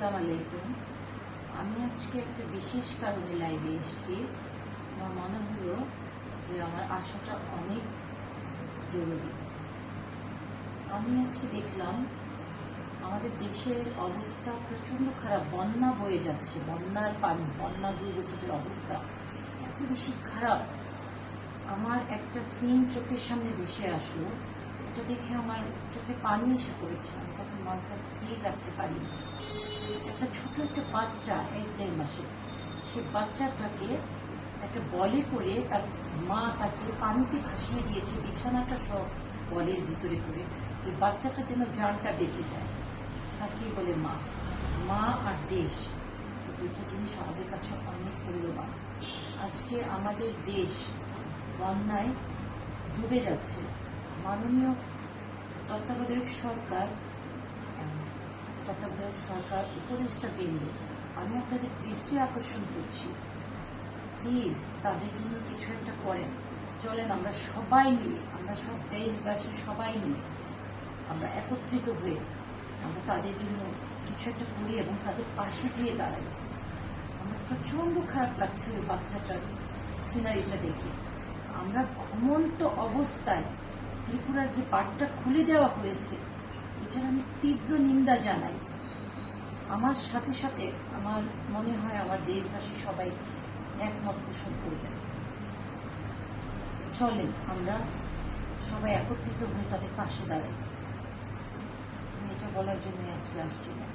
আসসালামু আলাইকুম। আমি আজকে একটা বিশেষ কারণে লাইভে এসেছি। আমার মনে হলো যে আমার আসাটা অনেক জরুরি। আমি আজকে দেখলাম আমাদের দেশের অবস্থা প্রচণ্ড খারাপ, বন্যা বয়ে যাচ্ছে, বন্যার পানি, বন্যা দুর্গতদের অবস্থা এত বেশি খারাপ। আমার একটা সিন চোখের সামনে ভেসে আসলো, এটা দেখে আমার চোখে পানি এসে পড়েছে। আমি তখন মনটা স্থির রাখতে পারি। একটা ছোট একটা বাচ্চা 1-1.5 মাসের, সে বাচ্চাটাকে একটা বলে করে তার মা তাকে পানিতে ভাসিয়ে দিয়েছে, বিছানাটা সব বলের ভিতরে করে, যে বাচ্চাটা যেন জানটা বেঁচে যায়। তাকে বলে মা। মা আর দেশ, দুটো জিনিস আমাদের কাছে অনেক মূল্যবান। আজকে আমাদের দেশ বন্যায় ডুবে যাচ্ছে। মাননীয় তত্ত্বাবধায়ক সরকার উপদেষ্টা বৃন্দ, আমি আপনাদের দৃষ্টি আকর্ষণ করছি, প্লিজ তাদের জন্য কিছু একটা করেন। চলেন আমরা সবাই মিলে, আমরা সব দেশবাসী সবাই মিলে আমরা একত্রিত হয়ে আমরা তাদের জন্য কিছু একটা করি এবং তাদের পাশে গিয়ে দাঁড়াই। আমার প্রচণ্ড খারাপ লাগছে ওই বাচ্চাটার সিনারিটা দেখে। আমরা ঘুমন্ত অবস্থায় ত্রিপুরার যে পাটটা খুলে দেওয়া হয়েছে, এটার আমি তীব্র নিন্দা জানাই। আমার সাথে সাথে আমার মনে হয় আমার দেশবাসী সবাই একমত পোষণ করবেন। চলেন আমরা সবাই একত্রিত হয়ে তাদের পাশে দাঁড়াই। আমি এটা বলার জন্য আজকে আসছি না।